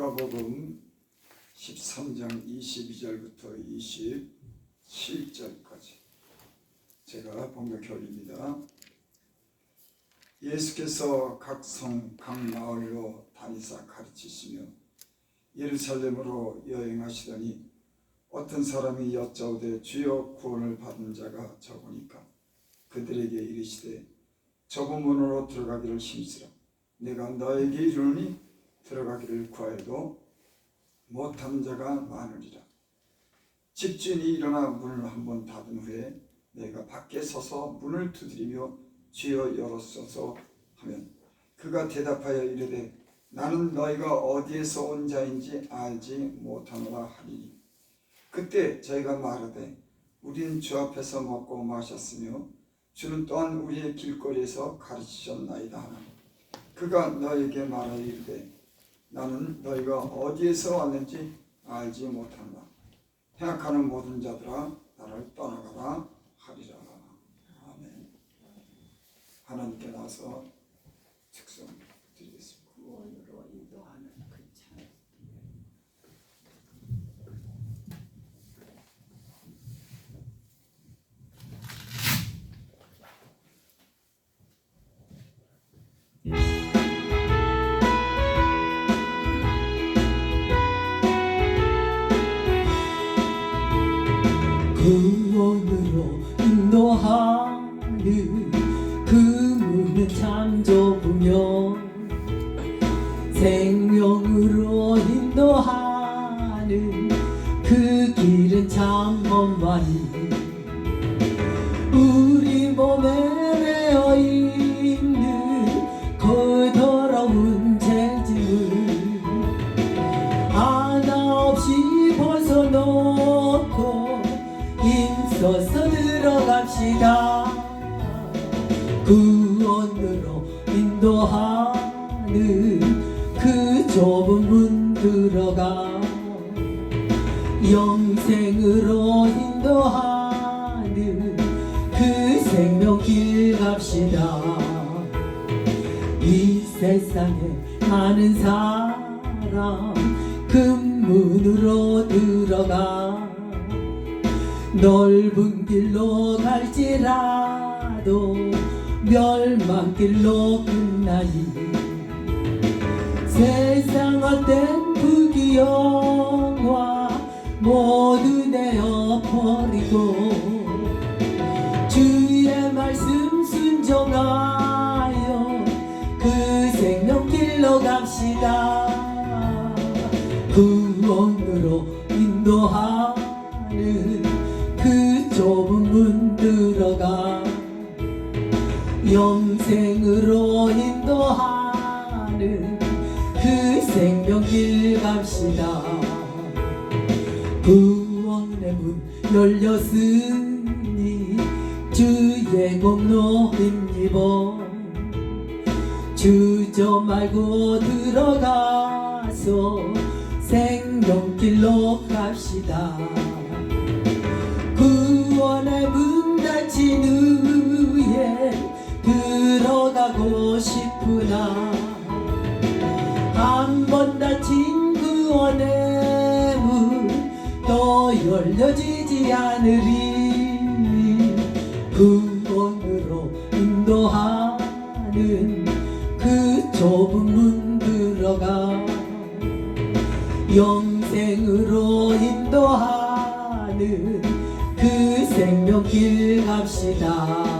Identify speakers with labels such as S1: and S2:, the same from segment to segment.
S1: 누가복음 13장 22절부터 27절까지 제가 번역해 올립니다. 예수께서 각 성, 각 마을로 다니사 가르치시며 예루살렘으로 여행하시더니 어떤 사람이 여짜오되 주여 구원을 받은 자가 적으니까 그들에게 이르시되 좁은 문으로 들어가기를 힘쓰라. 내가 너에게 이르노니 들어가기를 구하여도 못하는 자가 많으리라. 집주인이 일어나 문을 한번 닫은 후에 내가 밖에 서서 문을 두드리며 주여 열어소서 하면 그가 대답하여 이르되 나는 너희가 어디에서 온 자인지 알지 못하노라 하리니 그때 저희가 말하되 우리는 주 앞에서 먹고 마셨으며 주는 또한 우리의 길거리에서 가르치셨나이다 하나 그가 너희에게 말하여 이르되 나는 너희가 어디에서 왔는지 알지 못한다. 행악하는 모든 자들아 나를 떠나가라 하리라. 아멘. 하나님께 나서 축성 드리겠습니다.
S2: 구원으로 인도하는 그 참.
S3: 구원으로 인도하는 그 문은 참 좁으며 생명으로 인도하는 그 길은 참 험하니 우리 몸에 매어 있는 그 더러운 죄짐을 하나 없이 벗어놓고 힘써서 들어갑시다. 구원으로 인도하는 그 좁은 문 들어가 영생으로 인도하는 그 생명길 갑시다. 이 세상에 많은 사람 그 문으로 들어가 넓은 길로 갈지라도 멸망길로 끝나니 세상 헛된 부귀영화 모두 내어버리고 주의 말씀 순종하여 그 생명길로 갑시다. 구원으로 인도하는 그 좁은 문 들어가 영생으로 인도하는 그 생명길 갑시다. 구원의 문 열렸으니 주의 공로 힘입어 주저 말고 들어가서 생명길로 갑시다. 구원의 문 닫힌 후에 들어가고 싶으나 한 번 닫힌 구원의 문 또 열려지지 않으리. 구원으로 인도하는 그 좁은 문 들어가 영생으로 인도하는 그 생명길 갑시다.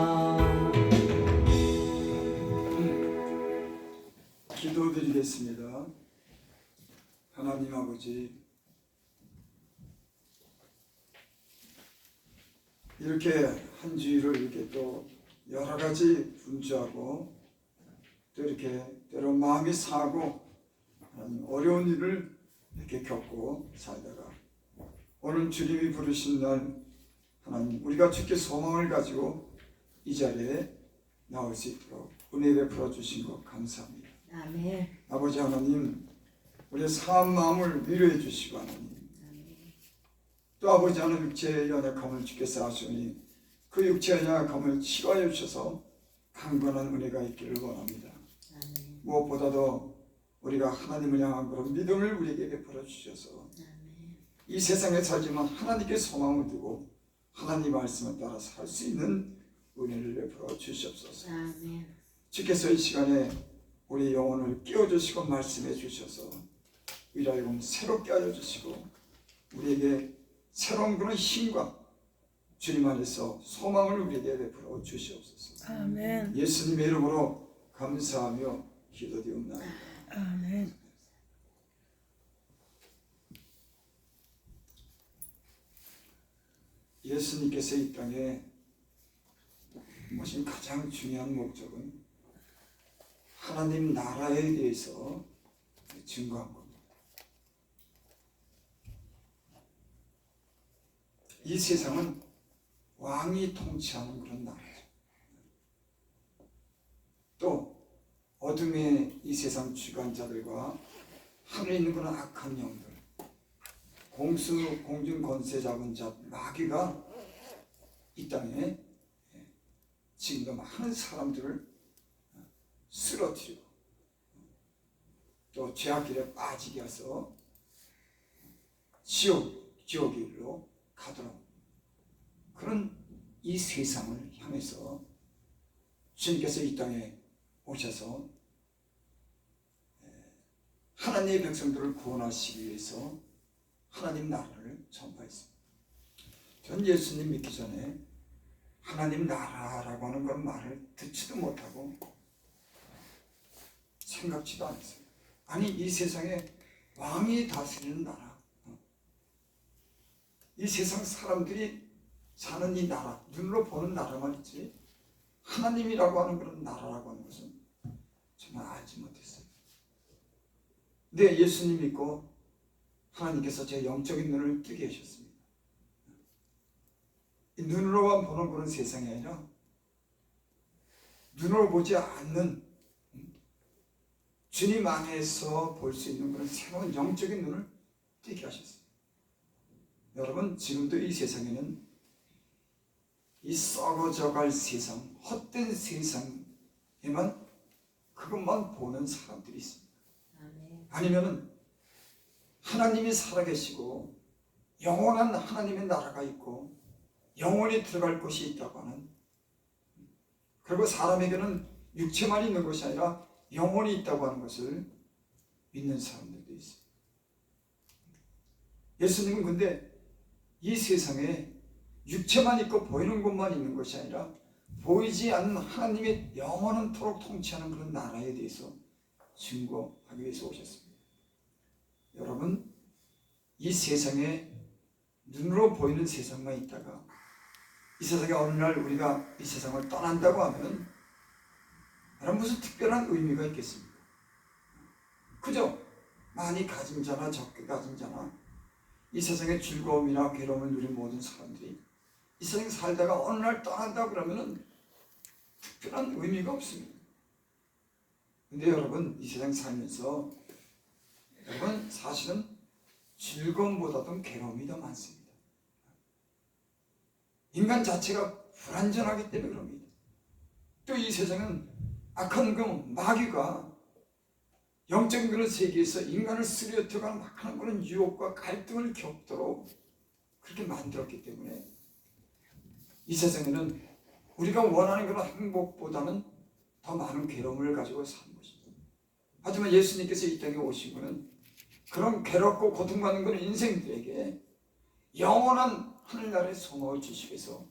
S1: 기도드리겠습니다. 하나님 아버지, 이렇게 한 주일을 이렇게 또 여러 가지 분주하고 또 이렇게 때로 마음이 상하고 어려운 일을 이렇게 겪고 살다가 오늘 주님이 부르신 날 하나님 우리가 주께 소망을 가지고 이 자리에 나올 수 있도록 은혜 베풀어 주신 것 감사합니다.
S2: 아멘.
S1: 아버지 하나님 우리의 상한 마음을 위로해 주시고 하나님 또 아버지 하나님 육체의 연약함을 주께서 아시오니 그 육체의 연약함을 치료하여 주셔서 강건한 은혜가 있기를 원합니다.
S2: 아멘.
S1: 무엇보다도 우리가 하나님을 향한 그런 믿음을 우리에게 베풀어 주셔서
S2: 아멘.
S1: 이 세상에 살지만 하나님께 소망을 두고 하나님 말씀을 따라 살 수 있는 은혜를 베풀어 주시옵소서.
S2: 아멘.
S1: 주께서 이 시간에 우리 영혼을 깨워주시고 말씀해 주셔서 위라이금 새롭게 하여 주시고 우리에게 새로운 그런 힘과 주님 안에서 소망을 우리에게 베풀어 주시옵소서.
S4: 아멘.
S1: 예수님의 이름으로 감사하며 기도드리옵나이다.
S4: 아멘.
S1: 예수님께서 이 땅에 오신 가장 중요한 목적은 하나님 나라에 대해서 증거한 겁니다. 이 세상은 왕이 통치하는 그런 나라죠. 또 어둠의 이 세상 주관자들과 하늘에 있는 그런 악한 영들, 공중 권세 잡은 자 마귀가 이 땅에 지금도 많은 사람들을 쓰러뜨리고 또 죄악길에 빠지게 해서 지옥의 일로 가도록 그런 이 세상을 향해서 주님께서 이 땅에 오셔서 하나님의 백성들을 구원하시기 위해서 하나님 나라를 전파했습니다. 전 예수님 믿기 전에 하나님 나라라고 하는 그런 말을 듣지도 못하고 생각지도 않았어요. 아니 이 세상에 왕이 다스리는 나라, 이 세상 사람들이 사는 이 나라, 눈으로 보는 나라만 있지 하나님이라고 하는 그런 나라라고 하는 것은 정말 알지 못했어요. 근데 예수님 믿고 하나님께서 제 영적인 눈을 뜨게 하셨습니다. 이 눈으로만 보는 그런 세상이 아니라 눈으로 보지 않는 주님 안에서 볼 수 있는 그런 새로운 영적인 눈을 뜨게 하셨어요. 여러분 지금도 이 세상에는 이 썩어져갈 세상, 헛된 세상에만 그것만 보는 사람들이 있습니다.
S2: 아멘.
S1: 아니면은 하나님이 살아계시고 영원한 하나님의 나라가 있고 영원히 들어갈 곳이 있다고 하는, 그리고 사람에게는 육체만 있는 것이 아니라 영혼이 있다고 하는 것을 믿는 사람들도 있어요. 예수님은 근데 이 세상에 육체만 있고 보이는 것만 있는 것이 아니라 보이지 않는 하나님의 영원토록 통치하는 그런 나라에 대해서 증거하기 위해서 오셨습니다. 여러분 이 세상에 눈으로 보이는 세상만 있다가 이 세상에 어느 날 우리가 이 세상을 떠난다고 하면 여러분 무슨 특별한 의미가 있겠습니까? 그저 많이 가진 자나 적게 가진 자나 이 세상의 즐거움이나 괴로움을 누린 모든 사람들이 이 세상에 살다가 어느 날 떠난다고 그러면 특별한 의미가 없습니다. 근데 여러분 이 세상 살면서 여러분 사실은 즐거움보다도 괴로움이 더 많습니다. 인간 자체가 불완전하기 때문에 그럽니다. 또 이 세상은 악한 그 마귀가 영적인 그런 세계에서 인간을 쓰러뜨려가는 막하는 그런 유혹과 갈등을 겪도록 그렇게 만들었기 때문에 이 세상에는 우리가 원하는 그런 행복보다는 더 많은 괴로움을 가지고 사는 것입니다. 하지만 예수님께서 이 땅에 오신 것은 그런 괴롭고 고통받는 그런 인생들에게 영원한 하늘나라의 소망을 주시기 위해서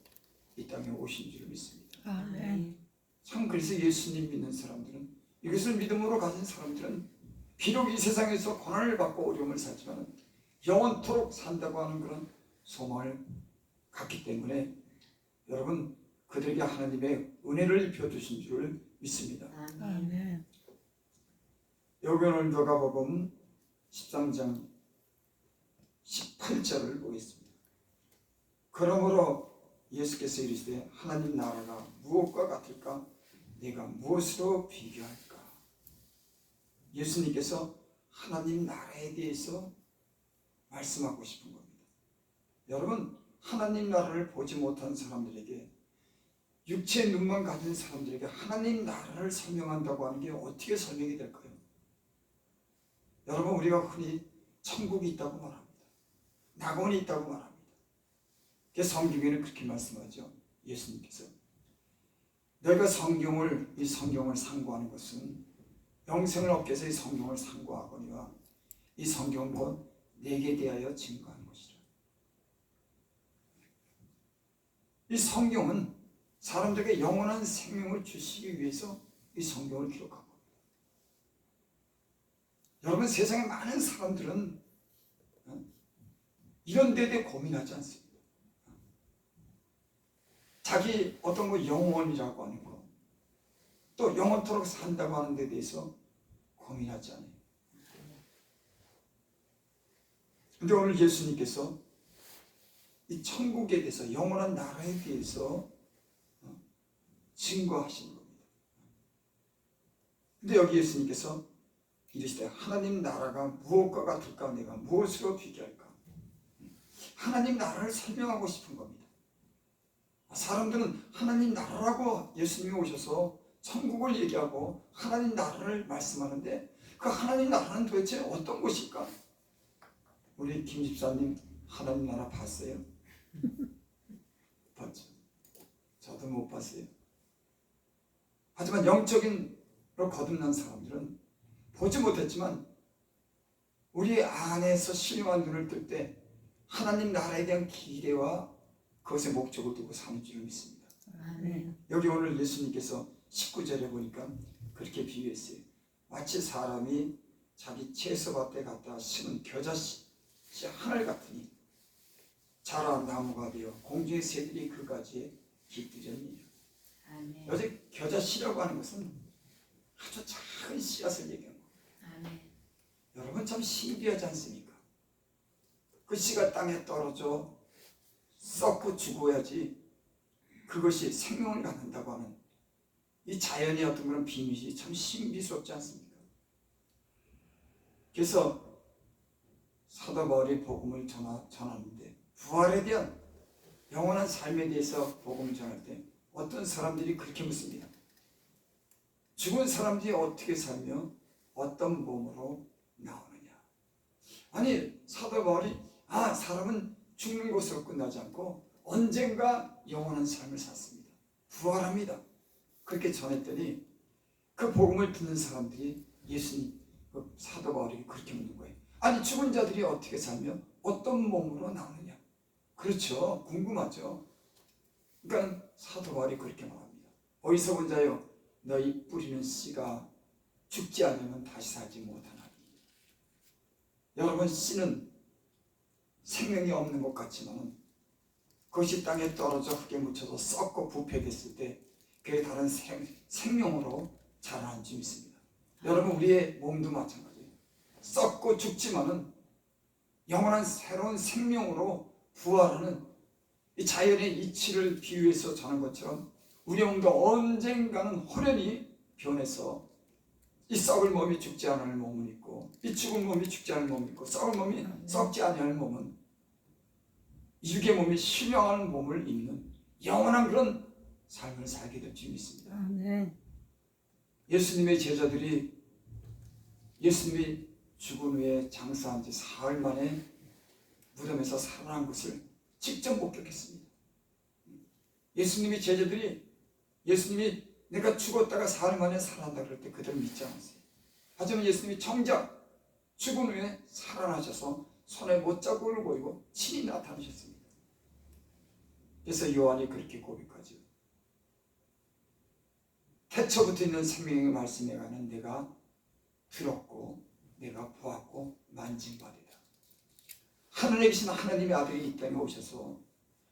S1: 이 땅에 오신 줄 믿습니다.
S4: 아멘.
S1: 참 그래서 예수님 믿는 사람들은, 이것을 믿음으로 가진 사람들은 비록 이 세상에서 고난을 받고 어려움을 살지만 영원토록 산다고 하는 그런 소망을 갖기 때문에 여러분 그들에게 하나님의 은혜를 입혀주신 줄을 믿습니다.
S2: 아멘.
S4: 아멘.
S1: 여기 오늘 누가복음 13장 18절을 보겠습니다. 그러므로 예수께서 이르시되 하나님 나라가 무엇과 같을까? 내가 무엇으로 비교할까? 예수님께서 하나님 나라에 대해서 말씀하고 싶은 겁니다. 여러분 하나님 나라를 보지 못한 사람들에게, 육체의 눈만 가진 사람들에게 하나님 나라를 설명한다고 하는 게 어떻게 설명이 될까요? 여러분, 우리가 흔히 천국이 있다고 말합니다. 낙원이 있다고 말합니다. 그래서 성경에는 그렇게 말씀하죠. 예수님께서 너희가 이 성경을 상고하는 것은 영생을 얻기 위해서 이 성경을 상고하거니와 이 성경은 곧 내게 대하여 증거하는 것이라. 이 성경은 사람들에게 영원한 생명을 주시기 위해서 이 성경을 기록하고, 여러분, 세상에 많은 사람들은 이런 데에 대해 고민하지 않습니다. 자기 어떤 거 영원이라고 하는 거, 또 영원토록 산다고 하는 데 대해서 고민하지 않아요. 근데 오늘 예수님께서 이 천국에 대해서, 영원한 나라에 대해서 증거하시는 겁니다. 근데 여기 예수님께서 이르시되 하나님 나라가 무엇과 같을까? 내가 무엇으로 비교할까? 하나님 나라를 설명하고 싶은 겁니다. 사람들은 하나님 나라라고 예수님이 오셔서 천국을 얘기하고 하나님 나라를 말씀하는데, 그 하나님 나라는 도대체 어떤 곳일까? 우리 김 집사님 하나님 나라 봤어요? 봤죠? 저도 못 봤어요. 하지만 영적인로 거듭난 사람들은 보지 못했지만 우리 안에서 신령한 눈을 뜰 때 하나님 나라에 대한 기대와 그것의 목적을 두고 사는 줄 믿습니다.
S2: 아멘.
S1: 여기 오늘 예수님께서 19절에 보니까 그렇게 비유했어요. 마치 사람이 자기 채소밭에 갖다 심은 겨자씨 하늘 같으니 자란 나무가 되어 공중의 새들이 그 가지에 깃들였느니라.
S2: 아멘.
S1: 여기 겨자씨라고 하는 것은 아주 작은 씨앗을 얘기하는 거예요.
S2: 아멘.
S1: 여러분, 참 신기하지 않습니까? 그 씨가 땅에 떨어져 썩고 죽어야지 그것이 생명을 갖는다고 하는 이 자연의 어떤 그런 비밀이 참 신비스럽지 않습니까? 그래서 사도 바울이 복음을 전하는데, 부활에 대한 영원한 삶에 대해서 복음을 전할 때 어떤 사람들이 그렇게 묻습니다. 죽은 사람들이 어떻게 살며 어떤 몸으로 나오느냐? 아니, 사도 바울이 사람은 죽는 것으로 끝나지 않고 언젠가 영원한 삶을 샀습니다. 부활합니다. 그렇게 전했더니 그 복음을 듣는 사람들이 예수님, 그 사도 바울에게 그렇게 묻는 거예요. 아니, 죽은 자들이 어떻게 살며 어떤 몸으로 나오느냐? 그렇죠. 궁금하죠. 그러니까 사도 바울이 그렇게 말합니다. 어디서 본 자요? 너희 뿌리는 씨가 죽지 않으면 다시 살지 못하나니. 여러분, 씨는 생명이 없는 것 같지만 그것이 땅에 떨어져 흙에 묻혀서 썩고 부패됐을 때 그게 다른 생명으로 자라는 줄 믿습니다. 여러분, 우리의 몸도 마찬가지예요. 썩고 죽지만은 영원한 새로운 생명으로 부활하는 이 자연의 이치를 비유해서 전한 것처럼 우리 몸도 언젠가는 호련히 변해서 이 썩을 몸이 죽지 않을 몸은 있고, 이 죽은 몸이 죽지 않을 몸이 있고, 썩을 몸이 썩지 않을 몸은 육의 몸이 신령한 몸을 입는 영원한 그런 삶을 살게 될 줄 믿습니다.
S2: 아멘.
S1: 예수님의 제자들이 예수님이 죽은 후에 장사한 지 사흘 만에 무덤에서 살아난 것을 직접 목격했습니다. 예수님의 제자들이 예수님이 내가 죽었다가 사흘 만에 살아난다 그럴 때 그들은 믿지 않았어요. 하지만 예수님이 정작 죽은 후에 살아나셔서 손에 못자국을 보이고 친히 나타나셨습니다. 그래서 요한이 그렇게 고백하죠. 태초부터 있는 생명의 말씀에 관한 내가 들었고 내가 보았고 만진 바되다. 하늘에 계신 하나님의 아들이 이 땅에 오셔서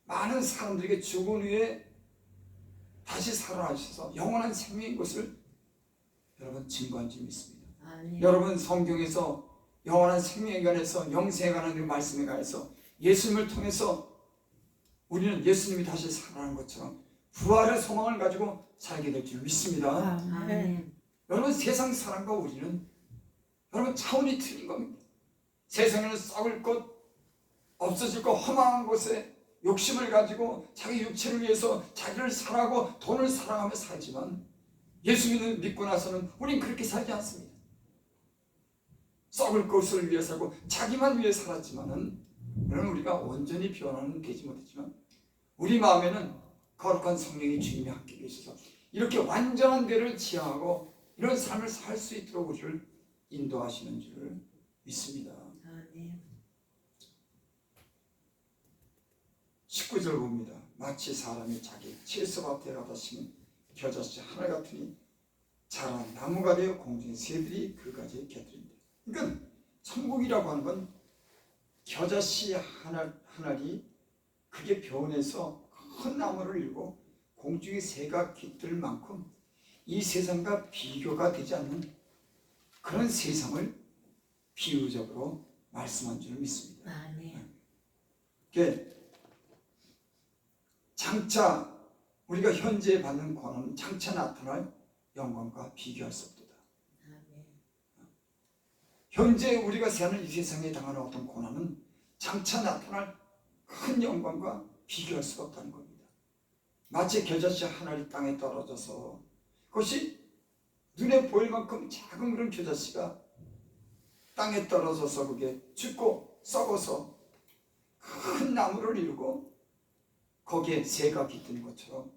S1: 많은 사람들에게 죽은 후에 다시 살아나셔서 영원한 생명인 것을 여러분 증거한 줄 믿습니다.
S2: 아멘.
S1: 여러분, 성경에서 영원한 생명에 관해서, 영생에 관한 말씀에 관해서 예수님을 통해서 우리는 예수님이 다시 살아나는 것처럼 부활의 소망을 가지고 살게 될 줄 믿습니다.
S2: 아멘.
S1: 여러분, 세상 사람과 우리는 여러분 차원이 틀린 겁니다. 세상에는 썩을 것, 없어질 것, 허망한 것에 욕심을 가지고 자기 육체를 위해서 자기를 사랑하고 돈을 사랑하며 살지만 예수 믿고 나서는 우린 그렇게 살지 않습니다. 썩을 것을 위해 살고 자기만 위해 살았지만은 물론 우리가 온전히 변화는 되지 못했지만 우리 마음에는 거룩한 성령이 주님이 함께 계셔서 이렇게 완전한 데를 지향하고 이런 삶을 살 수 있도록 우리를 인도하시는 줄 믿습니다.
S2: 아멘.
S1: 19절 봅니다. 마치 사람이 자기 채소밭에 가다 심은 겨자씨 하나 같으니 자란 나무가 되어 공중의 새들이 그까지 곁들인다. 그러니까 천국이라고 하는 건 겨자씨 하나리 그게 변해서 큰 나무를 이루고 공중의 새가 깃들 만큼 이 세상과 비교가 되지 않는 그런 세상을 비유적으로 말씀한 줄 믿습니다.
S2: 아멘.
S1: 그게 장차 우리가 현재 받는 고난은 장차 나타날 영광과 비교할 수 없도다.
S2: 아멘.
S1: 현재 우리가 사는 이 세상에 당하는 어떤 고난은 장차 나타날 큰 영광과 비교할 수가 없다는 겁니다. 마치 겨자씨 하나리 땅에 떨어져서 그것이 눈에 보일 만큼 작은 그런 겨자씨가 땅에 떨어져서 그게 죽고 썩어서 큰 나무를 이루고 거기에 새가 깃드는 것처럼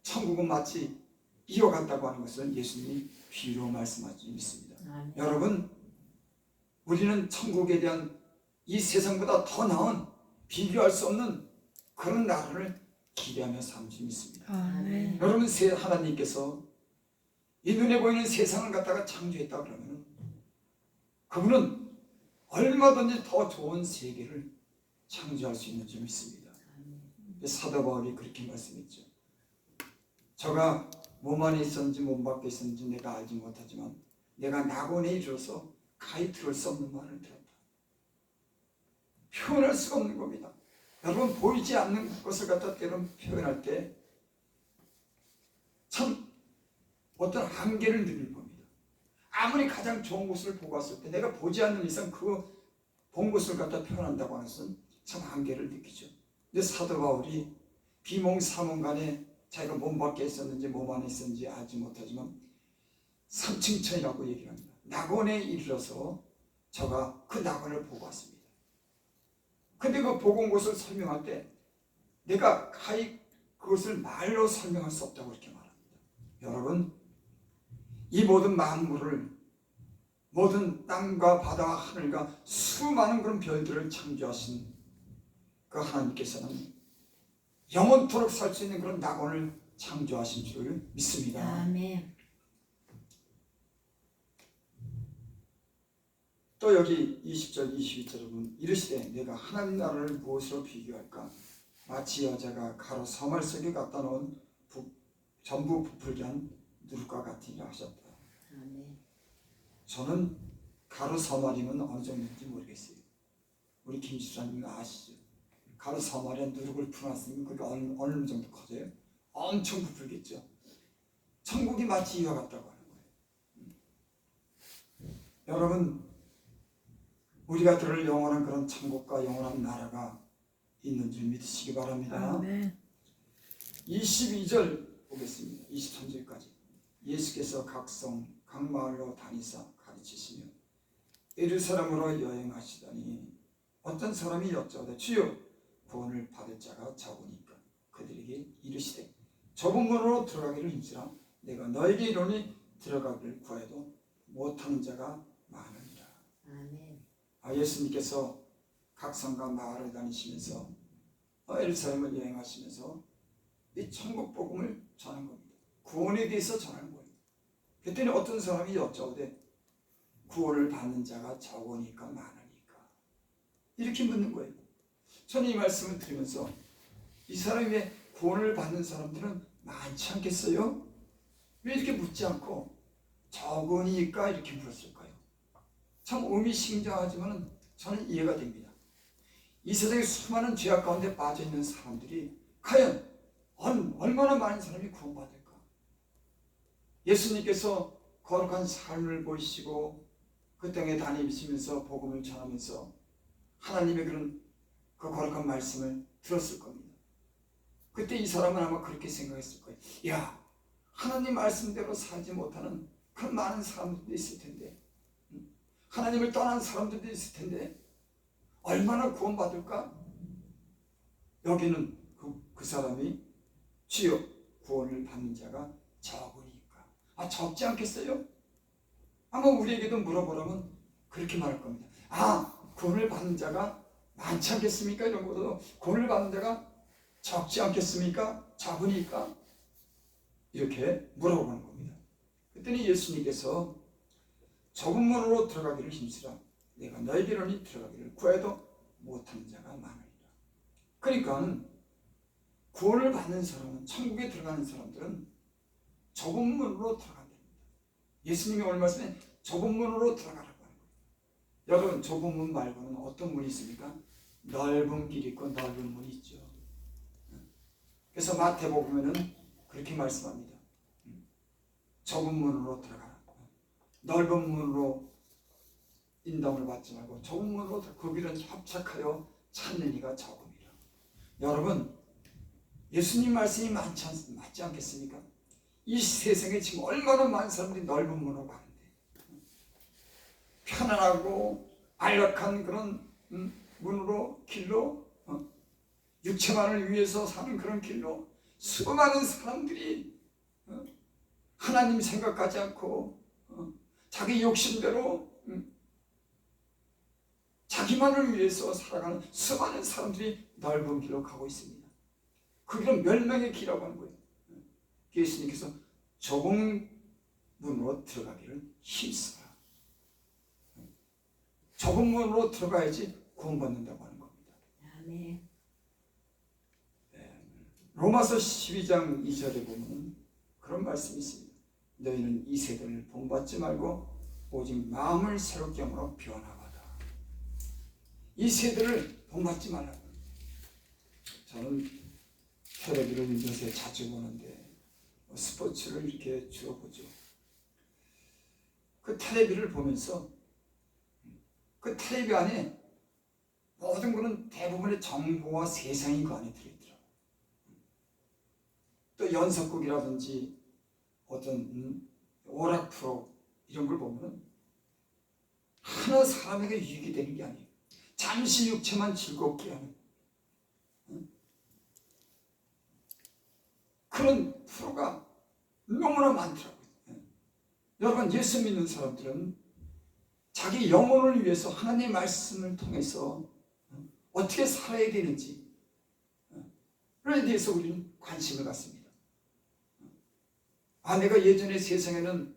S1: 천국은 마치 이와 같다고 하는 것을 예수님이 비유로 말씀하지 믿습니다.
S2: 아멘.
S1: 여러분, 우리는 천국에 대한 이 세상보다 더 나은 비교할 수 없는 그런 나라를 기대하며 삼지 믿습니다.
S2: 아멘.
S1: 여러분, 하나님께서 이 눈에 보이는 세상을 갖다가 창조했다 그러면 그분은 얼마든지 더 좋은 세계를 창조할 수 있는 줄 믿습니다. 사도 바울이 그렇게 말씀했죠. 저가 몸 안에 있었는지 몸 밖에 있었는지 내가 알지 못하지만 내가 낙원에 이르러서 가히 들을 수 없는 말을 들었다. 표현할 수가 없는 겁니다. 여러분, 보이지 않는 것을 갖다 때론 표현할 때 참 어떤 한계를 느낄 겁니다. 아무리 가장 좋은 곳을 보고 왔을 때 내가 보지 않는 이상 그 본 곳을 갖다 표현한다고 하는 것은 참 한계를 느끼죠. 근데 사도 바울이 비몽사몽간에 자기가 몸 밖에 있었는지 몸 안에 있었는지 알지 못하지만 삼층천이라고 얘기를 합니다. 낙원에 이르러서 저가 그 낙원을 보고 왔습니다. 근데 그 보고 온 곳을 설명할 때 내가 가히 그것을 말로 설명할 수 없다고 이렇게 말합니다. 여러분, 이 모든 만물을 모든 땅과 바다와 하늘과 수많은 그런 별들을 창조하신 그 하나님께서는 영원토록 살 수 있는 그런 낙원을 창조하신 줄 믿습니다.
S2: 아멘.
S1: 또 여기 20절 22절에 보면 이르시되 내가 하나님 나라를 무엇으로 비교할까? 마치 여자가 가로 서말 속에 갖다 놓은 전부 부풀게 한 누룩과 같으니라 하셨다.
S2: 아멘.
S1: 저는 가로 서말이면 어느 정도인지 모르겠어요. 우리 김 집사님 아시죠? 가로 서말에 누룩을 풀어놨으면 그게 어느 정도 커져요? 엄청 부풀겠죠. 천국이 마치 이와 같다고 하는 거예요. 여러분, 우리가 들을 영원한 그런 천국과 영원한 나라가 있는 줄 믿으시기 바랍니다.
S2: 아멘.
S1: 22절 보겠습니다. 23절까지 예수께서 각 성, 각 마을로 다니사 가르치시며 예루살렘으로 여행하시더니 어떤 사람이 여쭤오되 주여 구원을 받을 자가 적으니까 그들에게 이르시되 좁은 문으로 들어가기를 힘쓰라 내가 너에게 이르노니 들어가기를 구해도 못하는 자가 많으니라.
S2: 아멘.
S1: 예수님께서 각 성과 마을을 다니시면서 예루살렘을 여행하시면서 이 천국 복음을 전한 겁니다. 구원에 대해서 전하는 거예요. 그랬더니 어떤 사람이 여쭤오되 구원을 받는 자가 적으니까 많으니까 이렇게 묻는 거예요. 저는 이 말씀을 들으면서 이 사람이 왜 구원을 받는 사람들은 많지 않겠어요? 왜 이렇게 묻지 않고 적으니까 이렇게 물었을까요? 참 의미심장하지만 저는 이해가 됩니다. 이 세상에 수많은 죄악 가운데 빠져있는 사람들이 과연 얼마나 많은 사람이 구원받을까? 예수님께서 거룩한 삶을 보이시고 그 땅에 다니시면서 복음을 전하면서 하나님의 그런 그 거룩한 말씀을 들었을 겁니다. 그때 이 사람은 아마 그렇게 생각했을 거예요. 야, 하나님 말씀대로 살지 못하는 그런 많은 사람들도 있을 텐데 하나님을 떠난 사람들도 있을 텐데 얼마나 구원받을까? 여기는 그 사람이 주여 구원을 받는 자가 적으니까. 적지 않겠어요? 아마 우리에게도 물어보라면 그렇게 말할 겁니다. 구원을 받는 자가 많지 않겠습니까? 이런 것도 구원을 받는 자가 적지 않겠습니까? 적으니까. 이렇게 물어보는 겁니다. 그랬더니 예수님께서 좁은 문으로 들어가기를 힘쓰라. 내가 너희에게로니 들어가기를 구해도 못하는 자가 많으리라. 그러니까 구원을 받는 사람은, 천국에 들어가는 사람들은 좁은 문으로 들어가야 됩니다. 예수님이 오늘 말씀에 좁은 문으로 들어가라고 하는 거예요. 여러분, 좁은 문 말고는 어떤 문이 있습니까? 넓은 길이 있고 넓은 문이 있죠. 그래서 마태복음에는 그렇게 말씀합니다. 좁은 문으로 들어가라. 넓은 문으로 인도를 받지 말고 좁은 문으로 그 길은 협착하여 찾는 이가 적음이라. 여러분, 예수님 말씀이 맞지 않겠습니까? 이 세상에 지금 얼마나 많은 사람들이 넓은 문으로 가는데, 편안하고 안락한 그런 문으로, 길로, 육체만을 위해서 사는 그런 길로 수많은 사람들이 하나님 생각하지 않고 자기 욕심대로 자기만을 위해서 살아가는 수많은 사람들이 넓은 길로 가고 있습니다. 그 길은 멸망의 길이라고 하는 거예요. 예수님께서 좁은 문으로 들어가기를 힘쓰라. 좁은 문으로 들어가야지 구원받는다고 하는 겁니다.
S2: 아멘.
S1: 로마서 12장 2절에 보면 그런 말씀이 있습니다. 너희는 이 세대를 본받지 말고 오직 마음을 새롭게 함으로 변화받아. 이 세대를 본받지 말라고. 저는 텔레비를 요새 자주 보는데 스포츠를 이렇게 주로 보죠. 그 텔레비를 보면서 그 텔레비 안에 모든 것은 대부분의 정보와 세상이 그 안에 들어있더라고요. 또 연속극이라든지 어떤 오락 프로 이런 걸 보면 하나 사람에게 유익이 되는 게 아니에요. 잠시 육체만 즐겁게 하는 그런 프로가 너무나 많더라고요. 여러분, 예수 믿는 사람들은 자기 영혼을 위해서 하나님의 말씀을 통해서 어떻게 살아야 되는지에 대해서 우리는 관심을 갖습니다. 내가 예전에 세상에는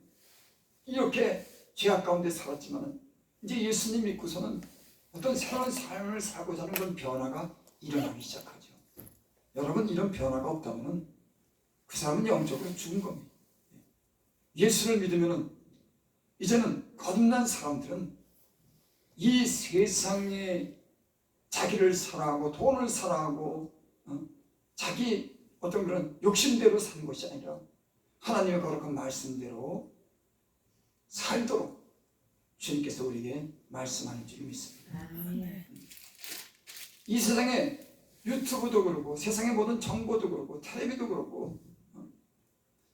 S1: 이렇게 죄악 가운데 살았지만 이제 예수님 믿고서는 어떤 새로운 삶을 살고자 하는 그런 변화가 일어나기 시작하죠. 여러분, 이런 변화가 없다면 그 사람은 영적으로 죽은 겁니다. 예수를 믿으면 이제는 거듭난 사람들은 이 세상에 자기를 사랑하고 돈을 사랑하고 자기 어떤 그런 욕심대로 사는 것이 아니라 하나님의 거룩한 말씀대로 살도록 주님께서 우리에게 말씀하는 줄 믿습니다.
S2: 아멘.
S1: 이 세상에 유튜브도 그렇고 세상의 모든 정보도 그렇고 텔레비도 그렇고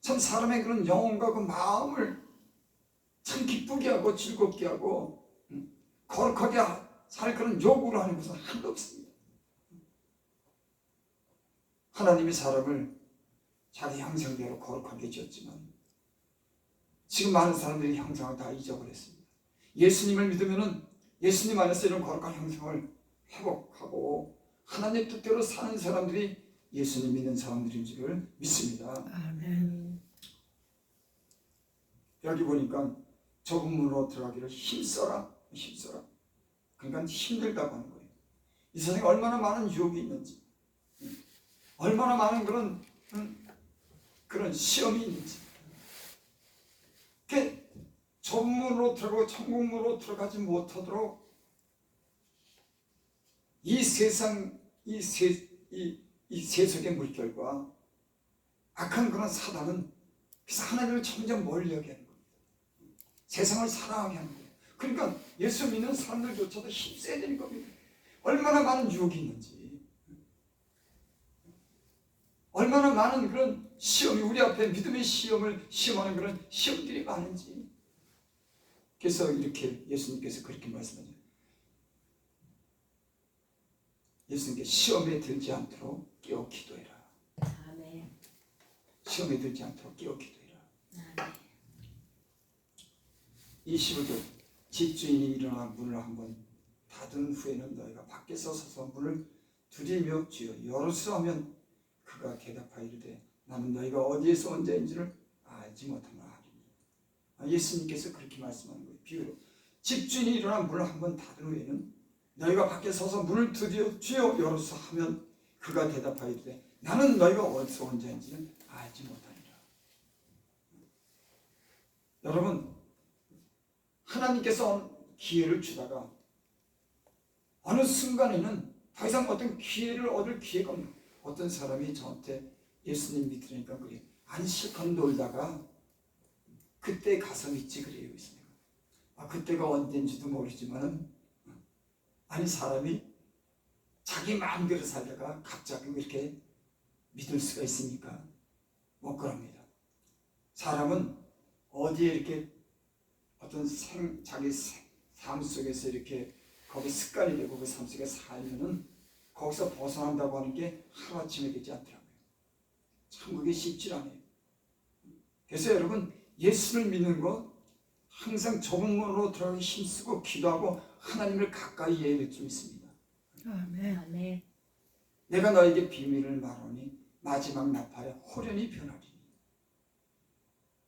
S1: 참 사람의 그런 영혼과 그 마음을 참 기쁘게 하고 즐겁게 하고 거룩하게 살 그런 요구를 하는 것은 하나도 없습니다. 하나님이 사람을 자기 형상대로 거룩하게 지었지만 지금 많은 사람들이 형상을 다 잊어버렸습니다. 예수님을 믿으면 예수님 안에서 이런 거룩한 형상을 회복하고 하나님 뜻대로 사는 사람들이 예수님 믿는 사람들인 줄을 믿습니다.
S2: 아멘.
S1: 여기 보니까 좁은 문으로 들어가기를 힘써라. 그러니까 힘들다고 하는 거예요. 이 세상에 얼마나 많은 유혹이 있는지, 얼마나 많은 그런 시험이 있는지. 좁은 문으로 들어가고 천국 문으로 들어가지 못하도록 이 세상, 이 세속의 물결과 악한 그런 사단은 그래서 하나님을 점점 멀리하게 하는 겁니다. 세상을 사랑하게 하는 거예요. 그러니까 예수 믿는 사람들조차도 힘써야 되는 겁니다. 얼마나 많은 유혹이 있는지, 얼마나 많은 그런 시험이 우리 앞에 믿음의 시험을 시험하는 그런 시험들이 많은지. 그래서 이렇게 예수님께서 그렇게 말씀하죠. 예수님께 시험에 들지 않도록 깨어 기도해라.
S2: 아멘.
S1: 시험에 들지 않도록 깨어 기도해라.
S2: 아멘.
S1: 25절 집주인이 일어나 문을 한번 닫은 후에는 너희가 밖에서 서서 문을 두드리며 주여 열어주소 하면 그가 대답하여 이르되 나는 너희가 어디에서 언제인지를 알지 못하노라 하리니. 예수님께서 그렇게 말씀하는 거예요. 비유로 집주인이 일어나 문을 한번 닫은 후에는 너희가 밖에 서서 문을 두드려 주여 열어주소 하면 그가 대답하여 이르되 나는 너희가 어디서 언제인지는 알지 못하니라. 여러분, 하나님께서 기회를 주다가 어느 순간에는 더 이상 어떤 기회를 얻을 기회가 없는, 어떤 사람이 저한테 예수님 믿으니까 그래 아니 실컷 놀다가 그때 가서 믿지 그래요. 그때가 언제인지도 모르지만은 아니 사람이 자기 마음대로 살다가 갑자기 이렇게 믿을 수가 있습니까? 못 그럽니다. 사람은 어디에 이렇게 어떤 자기 삶 속에서 이렇게 거기 습관이 되고 그 삶 속에 살면은 거기서 벗어난다고 하는 게 하루아침에 되지 않더라고요. 참 그게 쉽지 않아요. 그래서 여러분 예수를 믿는 것 항상 좁은 문으로 들어가기 힘쓰고 기도하고 하나님을 가까이 해야 될 줄 믿습니다.
S4: 아멘.
S2: 아멘.
S1: 내가 너에게 비밀을 말하니 마지막 나팔에 호련히 변하리니.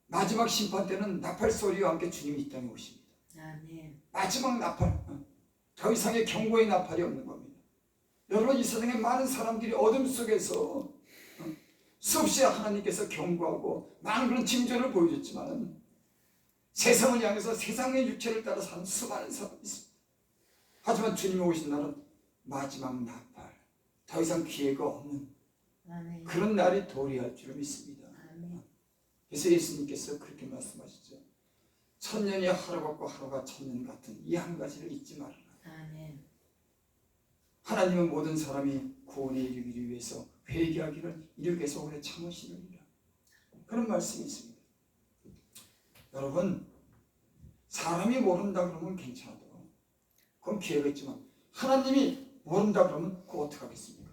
S1: 마지막 심판 때는 나팔 소리와 함께 주님이 이 땅에 오십니다.
S2: 아멘.
S1: 마지막 나팔, 더 이상의 경고의 나팔이 없는 겁니다. 여러분 이 세상에 많은 사람들이 어둠 속에서 수없이 하나님께서 경고하고 많은 그런 징조를 보여줬지만 세상을 향해서 세상의 육체를 따라 사는 수많은 사람이 있습니다. 하지만 주님이 오신 날은 마지막 나팔, 더 이상 기회가 없는
S2: 아멘.
S1: 그런 날이 도래할 줄 믿습니다.
S2: 아멘.
S1: 그래서 예수님께서 그렇게 말씀하시죠. 천년이 하루 같고 하루가 천년 같은 이 한 가지를 잊지 말아라.
S2: 아멘.
S1: 하나님은 모든 사람이 구원에 이르기를 위해서 회개하기를 이르게 해서 오래 참으시느니라. 그런 말씀이 있습니다. 여러분 사람이 모른다 그러면 괜찮아도 그건 기회가 있지만 하나님이 모른다 그러면 그거 어떡하겠습니까?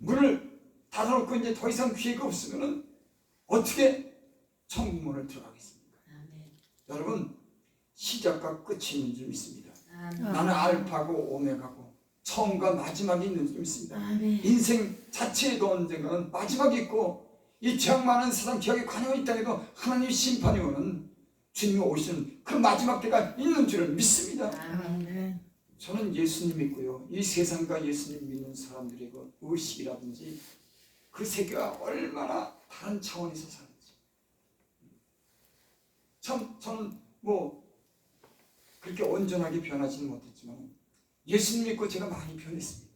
S1: 문을 닫아놓고 이제 더 이상 기회가 없으면 어떻게 천국문을 들어가겠습니까?
S2: 아멘.
S1: 여러분 시작과 끝이 있는 줄 믿습니다.
S2: 아멘.
S1: 나는 알파고 오메가고 처음과 마지막이 있는 줄 믿습니다.
S2: 아멘.
S1: 인생 자체에도 언젠가는 마지막이 있고 이 죄악 많은 세상 기억에 관여가 있다 해도 하나님 심판이 오는 주님이 오시는 그 마지막 때가 있는 줄을 믿습니다.
S2: 아멘.
S1: 저는 예수님 믿고요. 이 세상과 예수님 믿는 사람들의 그 의식이라든지 그 세계가 얼마나 다른 차원에서 사는지 참 저는 뭐 그렇게 온전하게 변하지는 못했지만 예수님 믿고 제가 많이 변했습니다.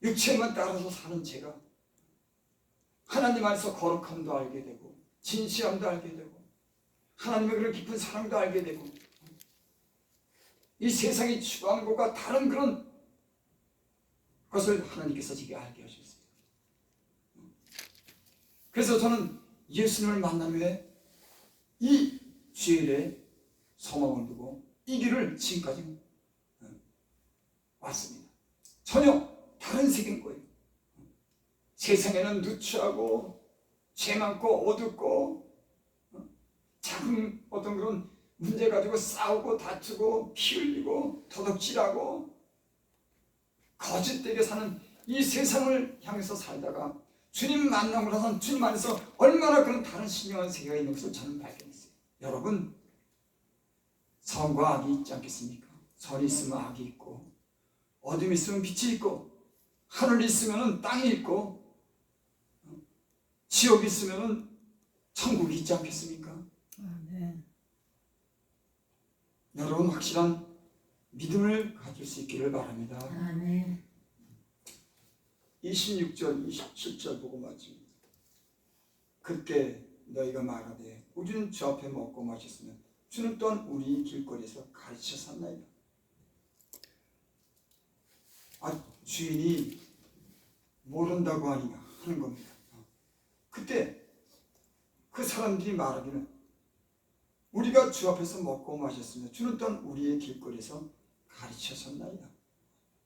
S1: 육체만 따라서 사는 제가 하나님 안에서 거룩함도 알게 되고 진실함도 알게 되고 하나님의 그런 깊은 사랑도 알게 되고 이 세상이 추구하는 것과 다른 그런 것을 하나님께서 제게 알게 하셨어요. 그래서 저는 예수님을 만난 후에 이 주일에 소망을 두고 이 길을 지금까지 왔습니다. 전혀 다른 세계인 거예요. 세상에는 누추하고 죄 많고 어둡고 작은 어떤 그런 문제 가지고 싸우고 다투고 피 흘리고 도둑질하고 거짓되게 사는 이 세상을 향해서 살다가 주님 만나고 나서 주님 안에서 얼마나 그런 다른 신령한 세계가 있는 것을 저는 발견했어요. 여러분 선과 악이 있지 않겠습니까? 선이 있으면 악이 있고 어둠이 있으면 빛이 있고 하늘이 있으면 땅이 있고 지옥이 있으면 천국이 있지 않겠습니까?
S4: 아멘.
S1: 여러분 확실한 믿음을 가질 수 있기를 바랍니다.
S2: 아멘.
S1: 26절 27절 보고 마칩니다. 그때 너희가 말하되 우리는 주 앞에 먹고 마셨으면 주는 또한 우리 길거리에서 가르치셨나이다. 주인이 모른다고 하는 겁니다. 그때 그 사람들이 말하기는 우리가 주 앞에서 먹고 마셨으며 주는 또한 우리의 길거리에서 가르치셨나이다.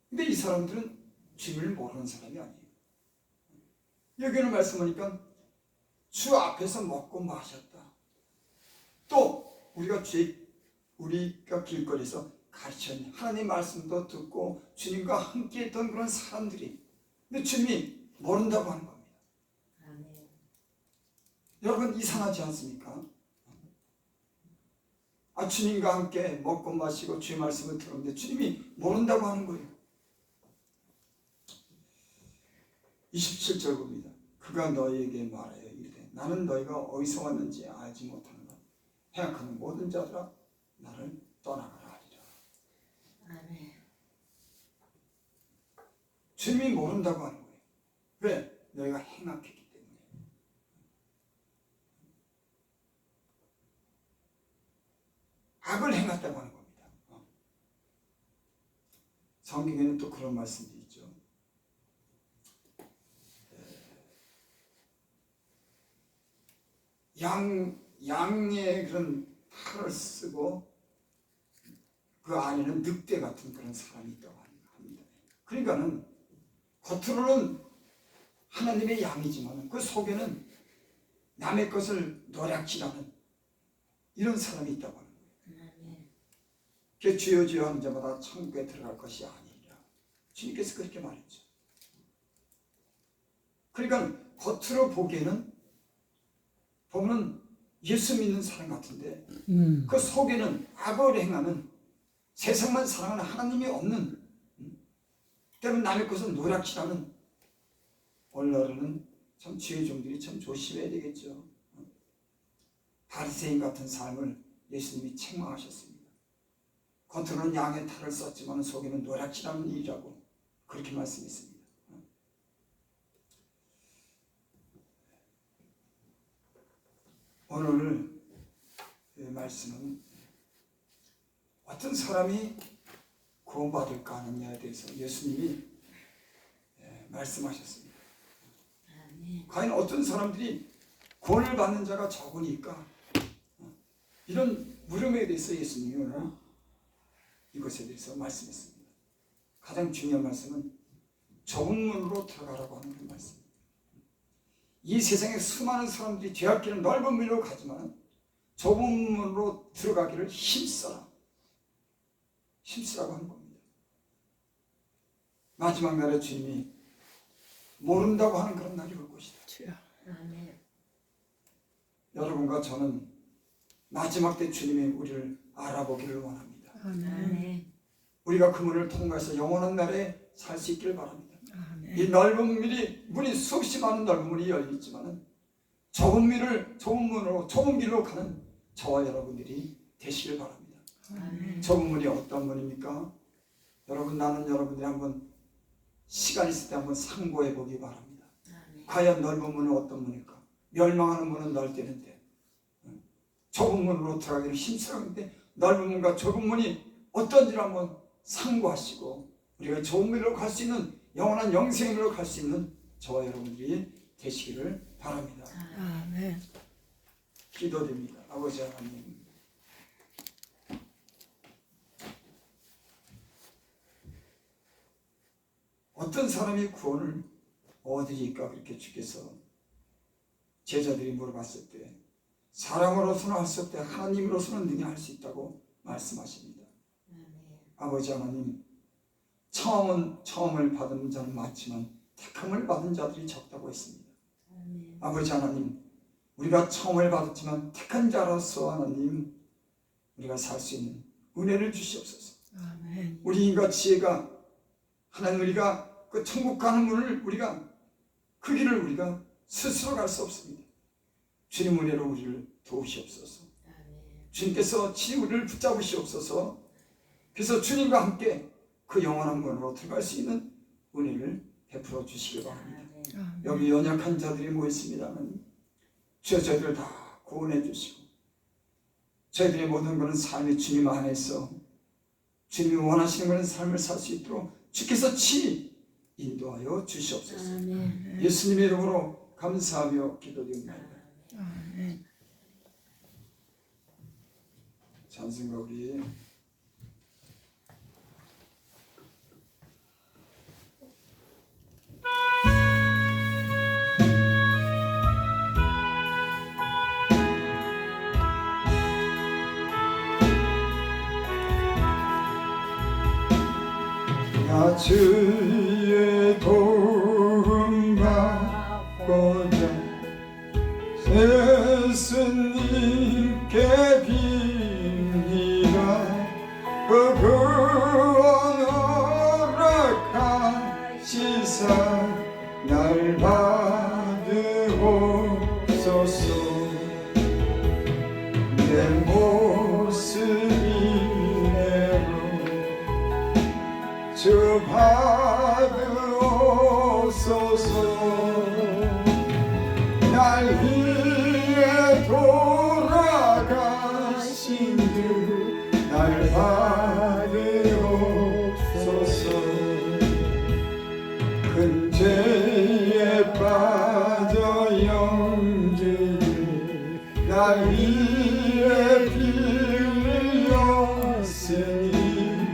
S1: 근데 이 사람들은 주님을 모르는 사람이 아니에요. 여기는 말씀하니까 주 앞에서 먹고 마셨다. 또 우리가 길거리에서 가르쳤니 하나님 말씀도 듣고 주님과 함께 했던 그런 사람들이, 근데 주님이 모른다고 하는 겁니다.
S2: 아멘.
S1: 여러분 이상하지 않습니까? 주님과 함께 먹고 마시고 주의 말씀을 들었는데 주님이 모른다고 하는 거예요. 27절 봅니다. 그가 너희에게 말하여 이르되 나는 너희가 어디서 왔는지 알지 못하는가. 행악하는 모든 자들아 나를 떠나가라 하리라.
S2: 아멘.
S1: 주님이 모른다고 하는 거예요. 왜? 너희가 행악했기 때문에. 악을 행했다고 하는 겁니다. 성경에는 또 그런 말씀도 있죠. 양의 그런 탈을 쓰고 그 안에는 늑대 같은 그런 사람이 있다고 합니다. 그러니까는 겉으로는 하나님의 양이지만 그 속에는 남의 것을 노략질하는 이런 사람이 있다고 합니다. 주여 주여 하는 자마다 천국에 들어갈 것이 아니라 주님께서 그렇게 말했죠. 그러니까 겉으로 보기에는 예수 믿는 사람 같은데 그 속에는 악을 행하는, 세상만 사랑하는 하나님이 없는, 때로는 남의 것을 노략질하는 오늘날에는 참 주의 종들이 참 조심해야 되겠죠. 바리새인 같은 삶을 예수님이 책망하셨습니다. 겉으로는 양의 탈을 썼지만 속에는 노략질하는 일이라고 그렇게 말씀했습니다. 오늘 말씀은 어떤 사람이 구원받을까 하느냐에 대해서 예수님이 말씀하셨습니다. 과연 어떤 사람들이 구원을 받는 자가 적으니까, 이런 물음에 대해서 예수님이 오늘 이것에 대해서 말씀했습니다. 가장 중요한 말씀은 좁은 문으로 들어가라고 하는 그 말씀입니다. 이 세상에 수많은 사람들이 죄악기는 넓은 문으로 가지만 좁은 문으로 들어가기를 힘쓰라고 하는 겁니다. 마지막 날에 주님이 모른다고 하는 그런 날이 올 것이다.
S2: 아멘.
S1: 여러분과 저는 마지막 때 주님이 우리를 알아보기를 원합니다.
S2: 아멘.
S1: 우리가 그 문을 통과해서 영원한 날에 살 수 있기를 바랍니다.
S4: 아멘.
S1: 이 넓은 문이 수없이 많은 넓은 문이 열리지만은 좁은 문으로 좁은 길로 가는 저와 여러분들이 되시길 바랍니다.
S2: 아멘.
S1: 좁은 문이 어떤 문입니까? 여러분, 나는 여러분들이 한번 시간 있을 때 한번 상고해 보기 바랍니다.
S2: 아멘.
S1: 과연 넓은 문은 어떤 문일까? 멸망하는 문은 넓대는데 좁은 문으로 들어가기를 힘쓰는데 넓은 문과 좁은 문이 어떤지를 한번 상고하시고 우리가 좋은 길로 갈 수 있는, 영원한 영생으로 갈 수 있는 저와 여러분들이 되시기를 바랍니다.
S4: 아멘.
S1: 기도드립니다. 아버지 하나님, 어떤 사람이 구원을 얻으리까 그렇게 주께서 제자들이 물어봤을 때 사람으로서는 할 수 없되 하나님으로서는 능히 할 수 있다고 말씀하십니다.
S2: 아멘.
S1: 아버지 하나님, 처음을 받은 자는 많지만 택함을 받은 자들이 적다고 했습니다.
S2: 아멘.
S1: 아버지 하나님, 우리가 처음을 받았지만 택한 자로서 하나님 우리가 살 수 있는 은혜를 주시옵소서.
S4: 아멘.
S1: 우리 힘과 지혜가 하나님, 우리가 그 천국 가는 문을 그 길을 우리가 스스로 갈 수 없습니다. 주님 은혜로 우리를 도우시옵소서.
S2: 아멘.
S1: 주님께서 우리를 붙잡으시옵소서. 그래서 주님과 함께 그 영원한 문으로 들어갈 수 있는 은혜를 베풀어 주시기 바랍니다.
S2: 아멘.
S1: 여기 연약한 자들이 모였습니다만 저희들 다 구원해 주시고 저희들의 모든 것은 삶의 주님 안에서 주님이 원하시는 그런 삶을 살 수 있도록 주께서 인도하여 주시옵소서.
S2: 아멘.
S1: 예수님의 이름으로 감사하며 기도드립니다.
S4: 아멘.
S1: 찬송곡이 나 주의 도움 받고자 예수님께 빕니다. 그 구원 허락하시사 날 받으옵소서. 내 모습이내로 주 받으옵소서. 날 위해 돌아가신 주 날 받으옵소서. 큰 죄에 빠져 영주를 날 위해 피 흘렸으니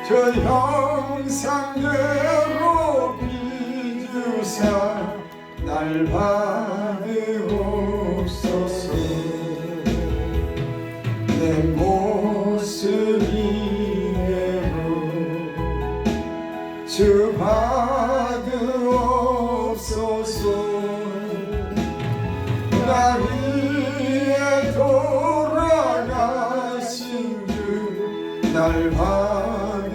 S1: 저 형상대로 비주사 날 받으옵소서. 내 모습이대로 주 받으옵소서. 날 위해 돌아가신 주 날 받으옵소서.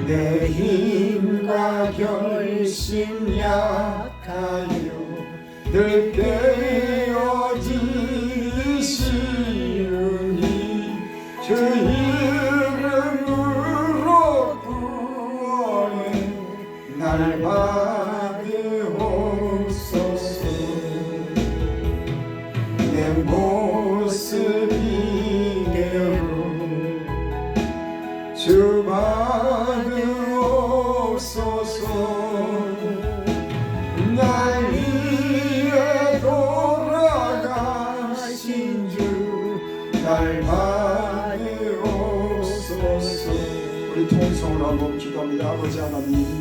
S1: 내 힘과 결심 약하여 늘 깨어지시우니 주 이름으로 구원해 날 받으옵소서. 내 모습이대로 주 받으옵소서. 날 위해 돌아가신 주 날 받으옵소서. 우리 통성으로 한번 기도합니다. 아버지 하나님,